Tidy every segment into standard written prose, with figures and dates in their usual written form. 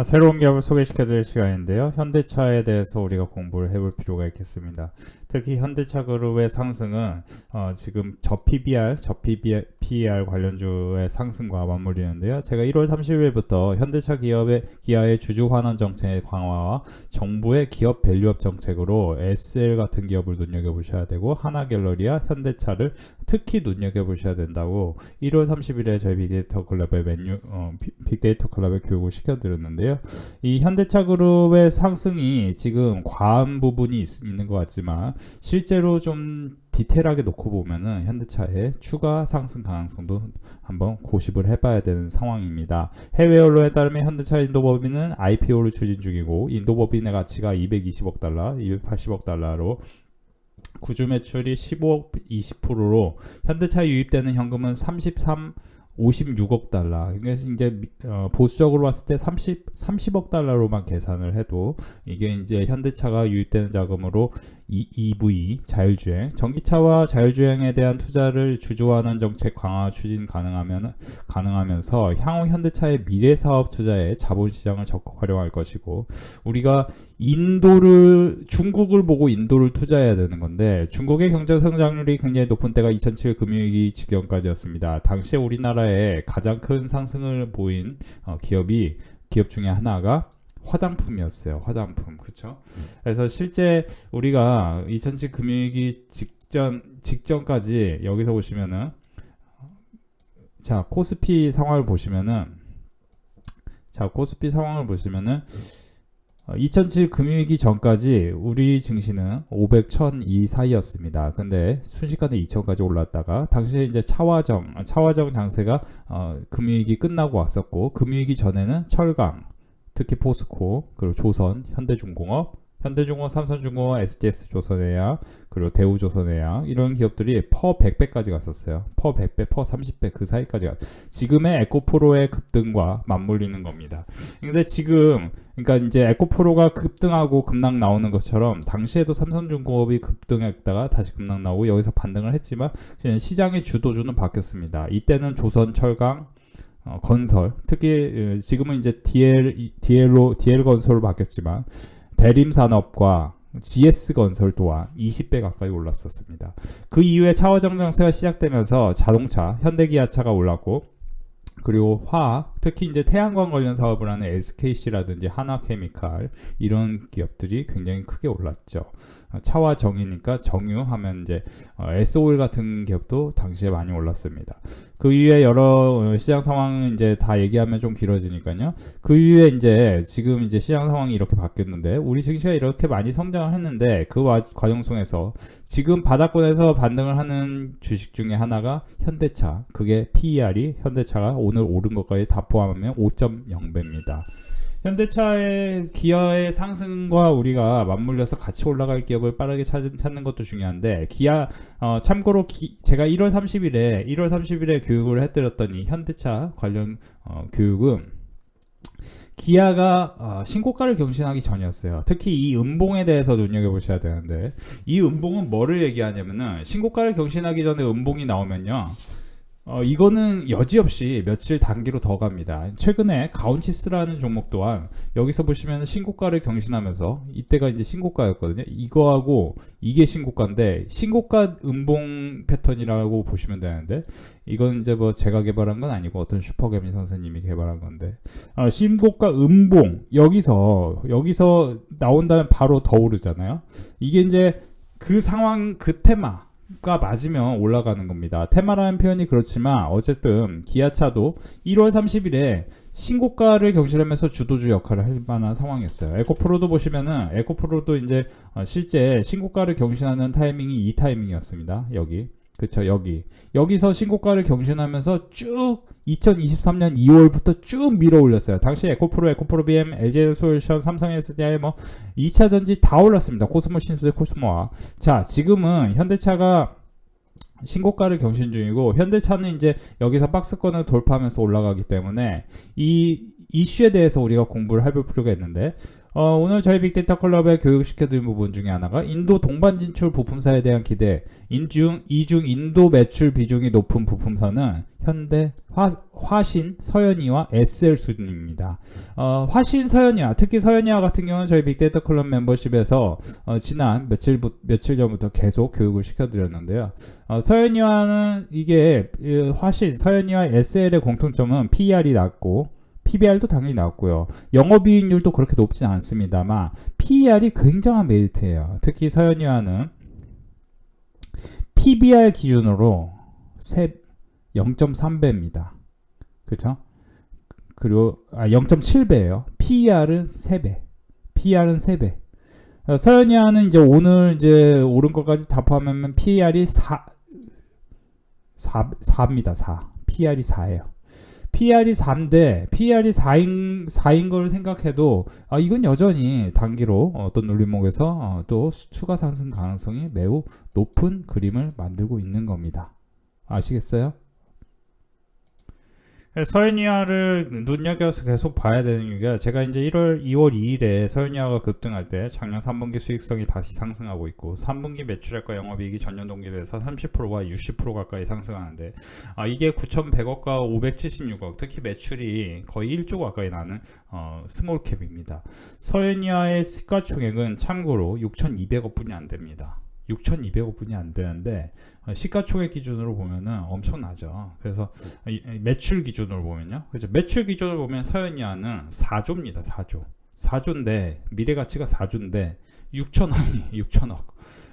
새로운 기업을 소개시켜 드릴 시간인데요. 현대차에 대해서 우리가 공부를 해볼 필요가 있겠습니다. 특히 현대차 그룹의 상승은 지금 PER 관련주의 상승과 맞물리는데요. 제가 1월 30일부터 현대차 기아의 주주 환원 정책 강화와 정부의 기업 밸류업 정책으로 SL 같은 기업을 눈여겨보셔야 되고, 하나갤러리와 현대차를 특히 눈여겨보셔야 된다고 1월 30일에 저희 빅데이터 클럽에 교육을 시켜드렸는데요. 이 현대차 그룹의 상승이 지금 과한 부분이 있는 것 같지만, 실제로 좀 디테일하게 놓고 보면은 현대차의 추가 상승 가능성도 한번 고심을 해봐야 되는 상황입니다. 해외 언론에 따르면 현대차 인도법인은 IPO를 추진 중이고, 인도법인의 가치가 220억 달러, 280억 달러로 구주 매출이 15억 20%로 현대차에 유입되는 현금은 56억 달러. 그래서 이제 보수적으로 봤을 때 30억 달러로만 계산을 해도 이게 이제 현대차가 유입되는 자금으로 EV 자율주행, 전기차와 자율주행에 대한 투자를 주주환원 정책 강화 추진 가능하면서 향후 현대차의 미래 사업 투자에 자본시장을 적극 활용할 것이고, 우리가 중국을 보고 인도를 투자해야 되는 건데, 중국의 경제 성장률이 굉장히 높은 때가 2007 금융위기 직전까지였습니다. 당시에 우리나라에 가장 큰 상승을 보인 기업 중에 하나가 화장품이었어요. 화장품. 그렇죠? 그래서 실제 우리가 2007 금융위기 직전까지 여기서 보시면은, 코스피 상황을 보시면은 2007 금융위기 전까지 우리 증시는 500, 1002 사이였습니다. 근데 순식간에 2000까지 올랐다가, 당시에 이제 차화정 장세가 금융위기 끝나고 왔었고, 금융위기 전에는 철강, 특히 포스코, 그리고 조선, 현대중공업, 삼성중공업, SGS조선해양, 그리고 대우조선해양, 이런 기업들이 퍼 100배까지 갔었어요. 퍼 100배, 퍼 30배 그 사이까지 지금의 에코프로의 급등과 맞물리는 겁니다. 근데 지금 그러니까 이제 에코프로가 급등하고 급락 나오는 것처럼, 당시에도 삼성중공업이 급등했다가 다시 급락 나오고 여기서 반등을 했지만 시장의 주도주는 바뀌었습니다. 이때는 조선, 철강, 건설, 특히 지금은 이제 DL 건설로 바뀌었지만 대림산업과 GS건설 또한 20배 가까이 올랐었습니다. 그 이후에 차화정 장세가 시작되면서 자동차, 현대기아차가 올랐고, 그리고 화학, 특히 이제 태양광 관련 사업을 하는 SKC라든지 한화케미칼, 이런 기업들이 굉장히 크게 올랐죠. 차화정이니까 정유하면 이제 S오일 같은 기업도 당시에 많이 올랐습니다. 그 이후에 여러 시장 상황은 이제 다 얘기하면 좀 길어지니까요. 그 이후에 이제 지금 이제 시장 상황이 이렇게 바뀌었는데, 우리 증시가 이렇게 많이 성장을 했는데, 그 과정 속에서 지금 바닥권에서 반등을 하는 주식 중에 하나가 현대차. 그게 PER이 현대차가 오늘 오른 것까지 다 포함하면 5.0배입니다. 현대차의 기아의 상승과 우리가 맞물려서 같이 올라갈 기업을 빠르게 찾는 것도 중요한데, 참고로 제가 1월 30일에 교육을 해드렸더니, 현대차 관련 교육은 기아가 신고가를 경신하기 전이었어요. 특히 이 음봉에 대해서 눈여겨보셔야 되는데, 이 음봉은 뭐를 얘기하냐면은, 신고가를 경신하기 전에 음봉이 나오면요, 이거는 여지없이 며칠 단기로 더 갑니다. 최근에 가온칩스라는 종목 또한 여기서 보시면 신고가를 경신하면서, 이때가 이제 신고가였거든요. 이거하고 이게 신고가인데, 신고가 음봉 패턴이라고 보시면 되는데, 이건 이제 뭐 제가 개발한 건 아니고 어떤 슈퍼개미 선생님이 개발한 건데, 신고가 음봉, 여기서 나온다면 바로 더 오르잖아요. 이게 이제 그 상황, 그 테마 가 맞으면 올라가는 겁니다. 테마라는 표현이 그렇지만 어쨌든 기아차도 1월 30일에 신고가를 경신하면서 주도주 역할을 할 만한 상황이었어요. 에코프로도 보시면은, 에코프로도 이제 실제 신고가를 경신하는 타이밍이 이 타이밍이었습니다. 그쵸, 여기서 신고가를 경신하면서 쭉 2023년 2월부터 쭉 밀어 올렸어요. 당시 에코프로 BM, LG에너솔루션, 삼성SDI 2차 전지 다 올랐습니다. 코스모 신소재, 코스모와. 자, 지금은 현대차가 신고가를 경신 중이고, 현대차는 이제 여기서 박스권을 돌파하면서 올라가기 때문에 이 이슈에 대해서 우리가 공부를 해볼 필요가 있는데, 오늘 저희 빅데이터 클럽에 교육시켜드린 부분 중에 하나가 인도 동반 진출 부품사에 대한 기대. 이중 인도 매출 비중이 높은 부품사는 현대, 화신, 서현이와 SL 수준입니다. 화신, 서현이와, 특히 서현이와 같은 경우는 저희 빅데이터 클럽 멤버십에서 지난 며칠 전부터 계속 교육을 시켜드렸는데요. 서현이와는 이게 화신, 서현이와 SL의 공통점은 PER이 낮고 PBR도 당연히 낮고요. 영업이익률도 그렇게 높진 않습니다만 PER이 굉장한 메리트예요. 특히 서현이와는 PBR 기준으로 0.3배입니다. 그렇죠? 그리고 0.7배예요. PER은 3배. PER은 3배. 서현이와는 이제 오늘 이제 오른 것까지 다 포함하면 PER이 4입니다. 4. PER이 4예요. PER이 4인데 PER이 4인 걸 생각해도 이건 여전히 단기로 어떤 눌림목에서 또 추가 상승 가능성이 매우 높은 그림을 만들고 있는 겁니다. 아시겠어요? 서현이와를 눈여겨서 계속 봐야 되는 이유가 제가 이제 2월 2일에 서현이와가 급등할 때 작년 3분기 수익성이 다시 상승하고 있고 3분기 매출액과 영업이익이 전년 동기 대비해서 30%와 60% 가까이 상승하는데 이게 9,100억과 576억 특히 매출이 거의 1조 가까이 나는 스몰캡입니다. 서현이와의 시가총액은 참고로 6,200억 뿐이 안 됩니다. 6,200억 뿐이 안 되는데 시가총액 기준으로 보면은 엄청나죠. 그래서 매출 기준으로 보면요. 그래서 매출 기준으로 보면 서현이와는 4조입니다. 4조인데 미래가치가 4조인데 6천억이 6천억.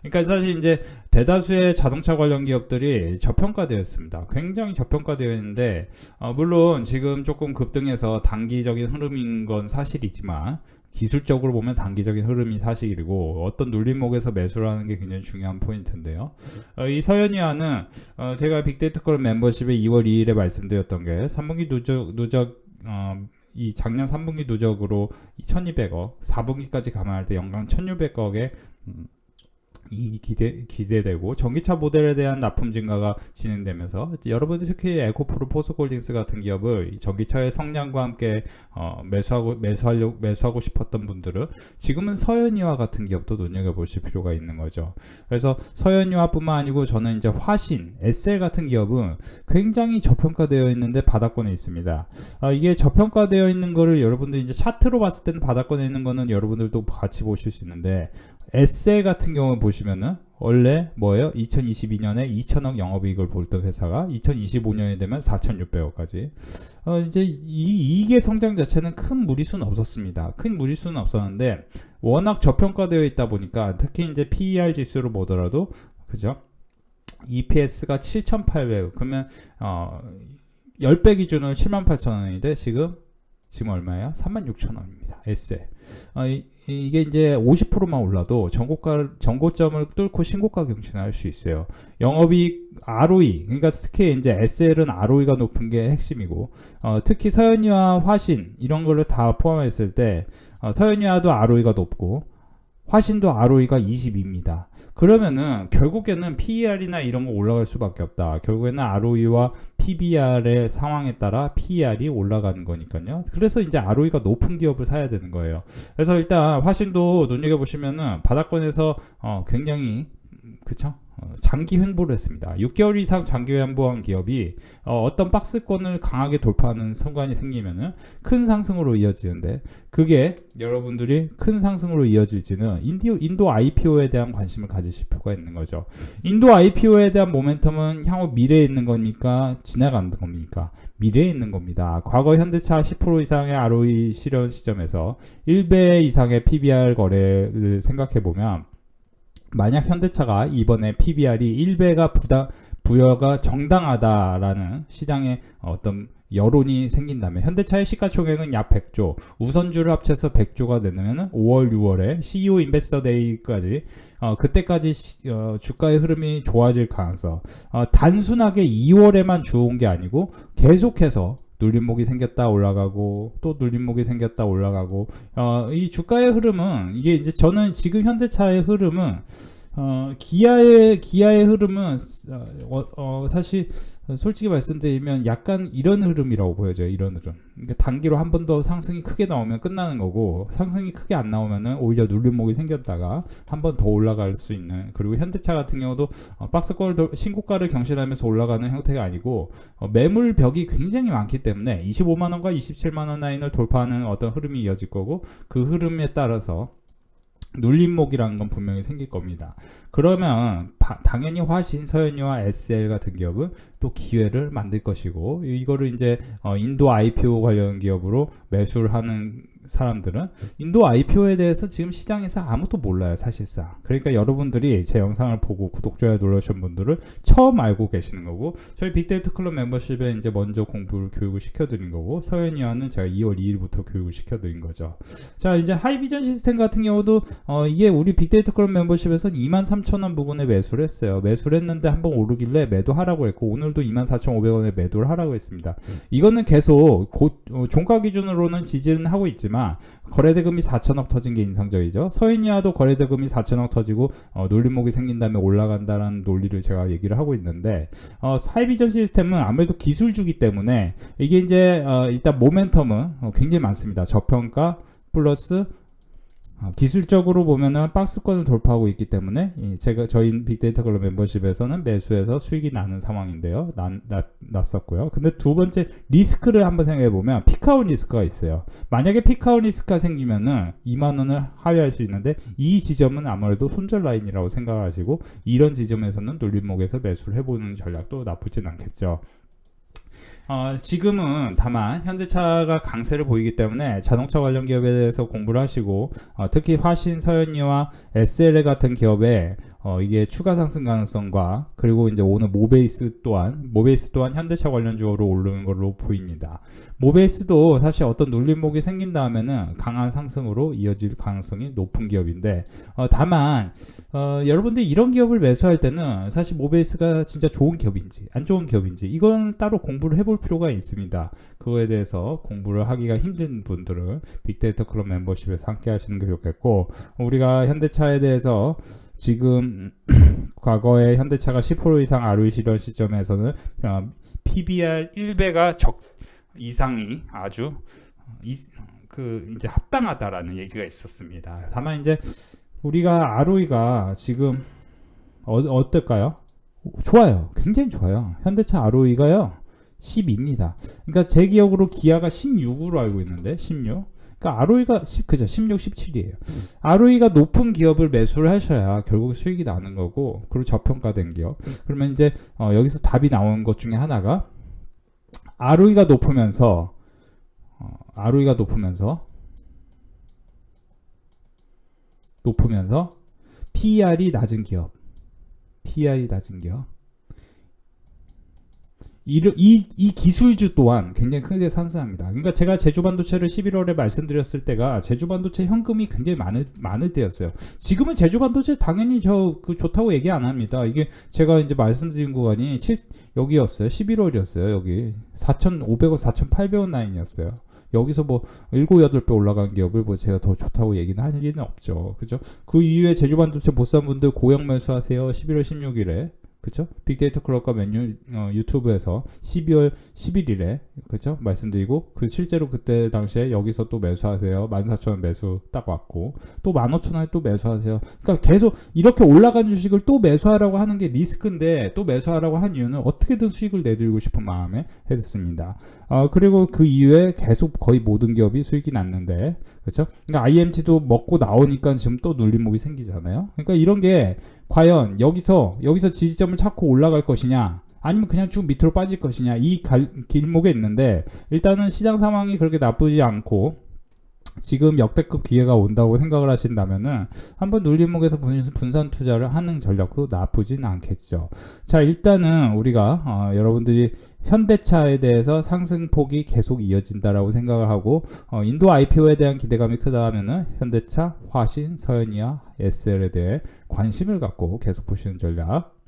그러니까 사실 이제 대다수의 자동차 관련 기업들이 저평가되어 있습니다. 굉장히 저평가되어 있는데 물론 지금 조금 급등해서 단기적인 흐름인 건 사실이지만 기술적으로 보면 단기적인 흐름이 사실이고 어떤 눌림목에서 매수를 하는 게 굉장히 중요한 포인트인데요. 이 서현이와는 제가 빅데이터 클럽 멤버십에 2월 2일에 말씀드렸던 게 3분기 누적 이 작년 3분기 누적으로 1200억 4분기까지 감안할 때 연간 1600억의 이 기대되고 전기차 모델에 대한 납품 증가가 진행되면서 여러분들 특히 에코프로 포스홀딩스 같은 기업을 전기차의 성장과 함께 매수하고 싶었던 분들은 지금은 서현이와 같은 기업도 눈여겨보실 필요가 있는 거죠. 그래서 서현이와뿐만 아니고 저는 이제 화신, SL 같은 기업은 굉장히 저평가되어 있는데 바닥권에 있습니다. 이게 저평가되어 있는 거를 여러분들 이제 차트로 봤을 때는 바닥권에 있는 거는 여러분들도 같이 보실 수 있는데 SL 같은 경우 보시면은 원래 뭐예요? 2022년에 2천억 영업이익을 벌던 회사가 2025년에 되면 4,600억까지. 이제 이익의 성장 자체는 큰 무리수는 없었습니다. 큰 무리수는 없었는데 워낙 저평가되어 있다 보니까 특히 이제 PER 지수로 보더라도 그죠? EPS가 7,800억. 그러면 10배 기준으로 78,000원인데 지금 얼마예요? 36,000원입니다. SL. 이게 이제 50%만 올라도 전고점을 뚫고 신고가 경신할 수 있어요. 영업이익 ROE, 그러니까 특히 이제 SL은 ROE가 높은 게 핵심이고, 특히 서현이와 화신 이런 거를 다 포함했을 때 서현이와도 ROE가 높고 화신도 ROE가 22입니다. 그러면은 결국에는 PER이나 이런 거 올라갈 수밖에 없다. 결국에는 ROE와 PBR의 상황에 따라 PER이 올라가는 거니까요. 그래서 이제 ROE가 높은 기업을 사야 되는 거예요. 그래서 일단 화신도 눈여겨보시면은 바닥권에서 굉장히 그쵸? 장기 횡보를 했습니다. 6개월 이상 장기 횡보한 기업이 어떤 박스권을 강하게 돌파하는 순간이 생기면은 큰 상승으로 이어지는데 그게 여러분들이 큰 상승으로 이어질지는 인도 IPO에 대한 관심을 가지실 필요가 있는 거죠. 인도 IPO에 대한 모멘텀은 향후 미래에 있는 겁니까? 지나가는 겁니까? 미래에 있는 겁니다. 과거 현대차 10% 이상의 ROE 실현 시점에서 1배 이상의 PBR 거래를 생각해보면 만약 현대차가 이번에 PBR이 1배가 부여가 정당하다라는 시장에 어떤 여론이 생긴다면 현대차의 시가총액은 약 100조, 우선주를 합쳐서 100조가 되면 5월, 6월에 CEO 인베스터 데이까지 그때까지 주가의 흐름이 좋아질 가능성. 단순하게 2월에만 주온 게 아니고 계속해서 눌림목이 생겼다 올라가고 또 눌림목이 생겼다 올라가고 이 주가의 흐름은 이게 이제 저는 지금 현대차의 흐름은 기아의 흐름은 사실 솔직히 말씀드리면 약간 이런 흐름이라고 보여져요. 이런 흐름. 그러니까 단기로 한 번 더 상승이 크게 나오면 끝나는 거고, 상승이 크게 안 나오면은 오히려 눌림목이 생겼다가 한 번 더 올라갈 수 있는. 그리고 현대차 같은 경우도 박스권을 신고가를 경신하면서 올라가는 형태가 아니고 매물 벽이 굉장히 많기 때문에 25만 원과 27만 원 라인을 돌파하는 어떤 흐름이 이어질 거고, 그 흐름에 따라서 눌림목이라는 건 분명히 생길 겁니다. 그러면 당연히 화신, 서현이와 SL 같은 기업은 또 기회를 만들 것이고, 이거를 이제 인도 IPO 관련 기업으로 매수를 하는 사람들은 인도 IPO에 대해서 지금 시장에서 아무도 몰라요, 사실상. 그러니까 여러분들이 제 영상을 보고 구독, 좋아요 누르신 분들은 처음 알고 계시는 거고, 저희 빅데이터 클럽 멤버십에 이제 먼저 교육을 시켜드린 거고, 서현이와는 제가 2월 2일부터 교육을 시켜드린 거죠. 자, 이제 하이비전 시스템 같은 경우도 이게 우리 빅데이터 클럽 멤버십에서 23,000원 부근에 매수를 했어요. 매수를 했는데 한번 오르길래 매도하라고 했고, 오늘도 24,500원에 매도를 하라고 했습니다. 이거는 계속 종가 기준으로는 지지는 하고 있지만 거래대금이 4천억 터진 게 인상적이죠. 서인이와도 거래대금이 4천억 터지고 눌림목이 생긴 다음에 올라간다는 논리를 제가 얘기를 하고 있는데, 하이비전 시스템은 아무래도 기술주기 때문에 이게 이제 일단 모멘텀은 굉장히 많습니다. 저평가 플러스 기술적으로 보면은 박스권을 돌파하고 있기 때문에 저희 빅데이터 클럽 멤버십에서는 매수해서 수익이 나는 상황인데요. 났었고요. 근데 두 번째 리스크를 한번 생각해 보면 피크아웃 리스크가 있어요. 만약에 피크아웃 리스크가 생기면은 2만 원을 하회할 수 있는데, 이 지점은 아무래도 손절 라인이라고 생각을 하시고 이런 지점에서는 눌림목에서 매수를 해보는 전략도 나쁘진 않겠죠. 지금은 다만 현대차가 강세를 보이기 때문에 자동차 관련 기업에 대해서 공부를 하시고, 특히 화신, 서현이와 SL 같은 기업에 이게 추가 상승 가능성과, 그리고 이제 오늘 모베이스 또한 현대차 관련주로 오르는 걸로 보입니다. 모베이스도 사실 어떤 눌림목이 생긴 다음에는 강한 상승으로 이어질 가능성이 높은 기업인데, 다만 여러분들이 이런 기업을 매수할 때는 사실 모베이스가 진짜 좋은 기업인지 안 좋은 기업인지 이건 따로 공부를 해볼 필요가 있습니다. 그거에 대해서 공부를 하기가 힘든 분들은 빅데이터 클럽 멤버십에서 함께 하시는 게 좋겠고, 우리가 현대차에 대해서 지금 과거에 현대차가 10% 이상 ROE 실현 시점에서는 PBR 1배가 이상이 아주 이제 합당하다라는 얘기가 있었습니다. 다만 이제 우리가 ROE가 지금 어떨까요? 좋아요. 굉장히 좋아요. 현대차 ROE가요 12입니다. 그러니까 제 기억으로 기아가 16으로 알고 있는데 16. 그러니까 ROE가 16, 17이에요. ROE가 높은 기업을 매수를 하셔야 결국 수익이 나는 거고, 그리고 저평가된 기업. 그러면 이제 여기서 답이 나오는 것 중에 하나가 ROE가 높으면서 PER이 낮은 기업. 이 기술주 또한 굉장히 크게 상승합니다. 그러니까 제가 제주반도체를 11월에 말씀드렸을 때가 제주반도체 현금이 굉장히 많을 때였어요. 지금은 제주반도체 당연히 좋다고 얘기 안 합니다. 이게 제가 이제 말씀드린 구간이 여기였어요. 11월이었어요. 여기 4,500원, 4,800원 라인이었어요. 여기서 뭐 7, 8배 올라간 기업을 뭐 제가 더 좋다고 얘기는 할 리는 없죠. 그죠? 그 이후에 제주반도체 보쌈분들 고용 매수하세요. 11월 16일에. 그쵸? 빅데이터 클럽과 유튜브에서 12월 11일에 그쵸? 말씀드리고, 실제로 그때 당시에 여기서 또 매수하세요. 14,000원 매수 딱 왔고, 또 15,000원에 또 매수하세요. 그러니까 계속 이렇게 올라간 주식을 또 매수하라고 하는 게 리스크인데, 또 매수하라고 한 이유는 어떻게든 수익을 내드리고 싶은 마음에 했습니다. 그리고 그 이후에 계속 거의 모든 기업이 수익이 났는데, 그쵸? 그러니까 IMT도 먹고 나오니까 지금 또 눌림목이 생기잖아요. 그러니까 이런 게 과연 여기서 지지점을 찾고 올라갈 것이냐, 아니면 그냥 쭉 밑으로 빠질 것이냐, 이 길목에 있는데, 일단은 시장 상황이 그렇게 나쁘지 않고 지금 역대급 기회가 온다고 생각을 하신다면은 한번 눌림목에서 분산 투자를 하는 전략도 나쁘진 않겠죠. 자, 일단은 우리가 여러분들이 현대차에 대해서 상승폭이 계속 이어진다라고 생각을 하고, 인도 IPO에 대한 기대감이 크다 하면은 현대차, 화신, 서현이와 SL에 대해 관심을 갖고 계속 보시는 전략